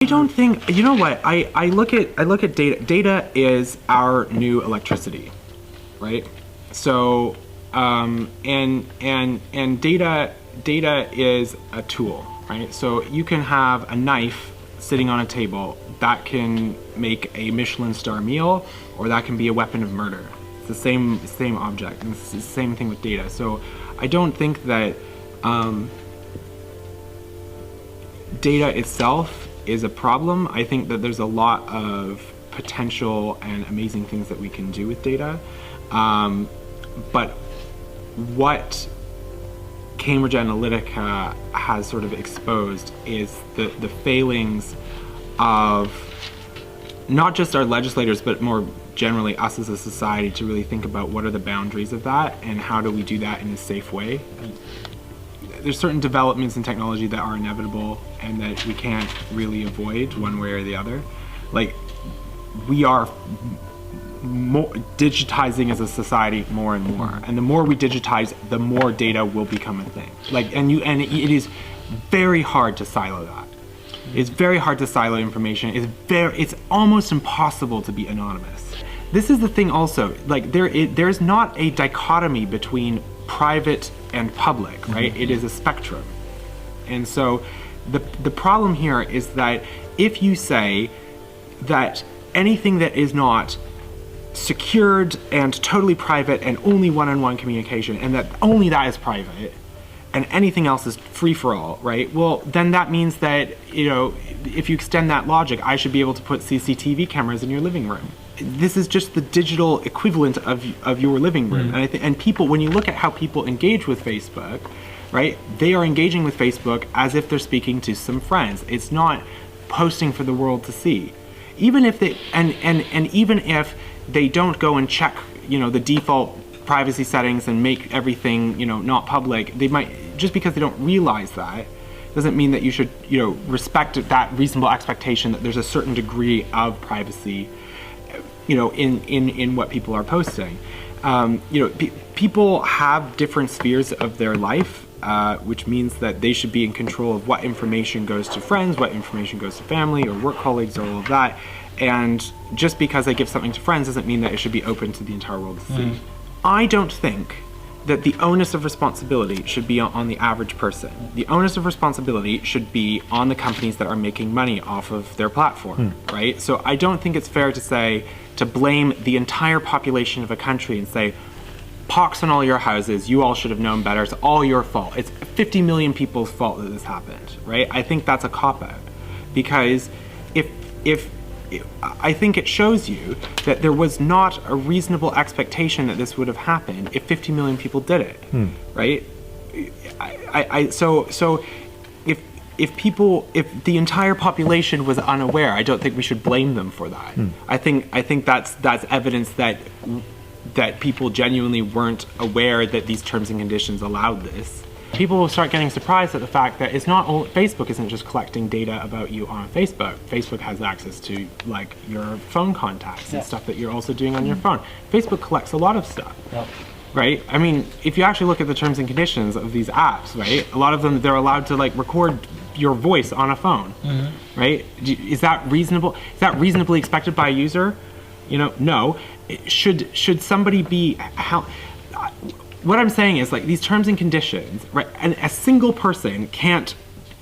I don't think, you know what, I look at data. Data is our new electricity, right? So and data is a tool, right? So you can have a knife sitting on a table that can make a Michelin star meal, or that can be a weapon of murder. It's the same object, and it's the same thing with data. So I don't think that data itself is a problem. I think that there's a lot of potential and amazing things that we can do with data. But what Cambridge Analytica has sort of exposed is the failings of not just our legislators, but more generally us as a society, to really think about what are the boundaries of that and how do we do that in a safe way. There's certain developments in technology that are inevitable and that we can't really avoid one way or the other. Like, we are more digitizing as a society more and more, and the more we digitize, the more data will become a thing. Like, and it is very hard to silo that. It's very hard to silo information. It's almost impossible to be anonymous. This is the thing also, like there's not a dichotomy between private and public, right? It is a spectrum. And so the problem here is that if you say that anything that is not secured and totally private and only one-on-one communication, and that only that is private, and anything else is free for all, right? Well, then that means that, you know, if you extend that logic, I should be able to put CCTV cameras in your living room. This is just the digital equivalent of your living room. And people, when you look at how people engage with Facebook, right? They are engaging with Facebook as if they're speaking to some friends. It's not posting for the world to see. Even if they, and even if they don't go and check, you know, the default privacy settings and make everything, you know, not public, they might, just because they don't realize that, doesn't mean that you should, you know, respect that reasonable expectation that there's a certain degree of privacy, you know, in what people are posting. You know, people have different spheres of their life, which means that they should be in control of what information goes to friends, what information goes to family or work colleagues, or all of that. And just because I give something to friends doesn't mean that it should be open to the entire world to see. I don't think that the onus of responsibility should be on the average person. The onus of responsibility should be on the companies that are making money off of their platform, right? So I don't think it's fair to say, to blame the entire population of a country and say, pox on all your houses, you all should have known better, it's all your fault. It's 50 million people's fault that this happened, right? I think that's a cop-out, because if I think it shows you that there was not a reasonable expectation that this would have happened if 50 million people did it, right? So if the entire population was unaware, I don't think we should blame them for that. I think that's evidence that people genuinely weren't aware that these terms and conditions allowed this. People will start getting surprised at the fact that it's not only, Facebook isn't just collecting data about you on Facebook. Facebook has access to, like, your phone contacts and stuff that you're also doing on your phone. Facebook collects a lot of stuff, right? I mean, if you actually look at the terms and conditions of these apps, right, a lot of them, they're allowed to, like, record your voice on a phone, right? Is that reasonable? Is that reasonably expected by a user? You know, no. Should somebody be, what I'm saying is, like, these terms and conditions, right, and a single person can't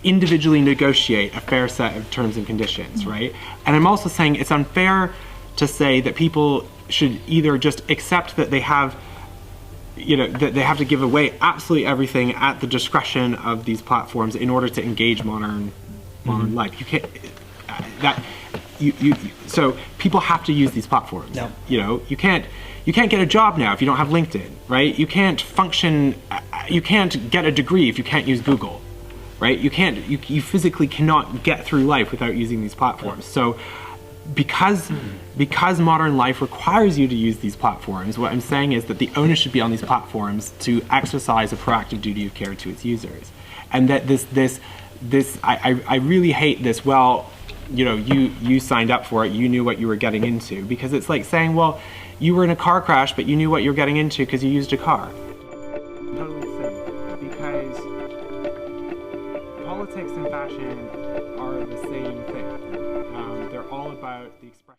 individually negotiate a fair set of terms and conditions, right? And I'm also saying it's unfair to say that people should either just accept that they have, you know, that they have to give away absolutely everything at the discretion of these platforms in order to engage modern life. You can't, so people have to use these platforms. You know, you can't get a job now if you don't have LinkedIn, right? You can't function, you can't get a degree if you can't use Google, right? You physically cannot get through life without using these platforms. So because modern life requires you to use these platforms, what I'm saying is that the onus should be on these platforms to exercise a proactive duty of care to its users. And that I really hate this, well, you know, you signed up for it, you knew what you were getting into, because it's like saying, well, you were in a car crash, but you knew what you were getting into because you used a car. Totally the same, because politics and fashion are the same thing. about the expression.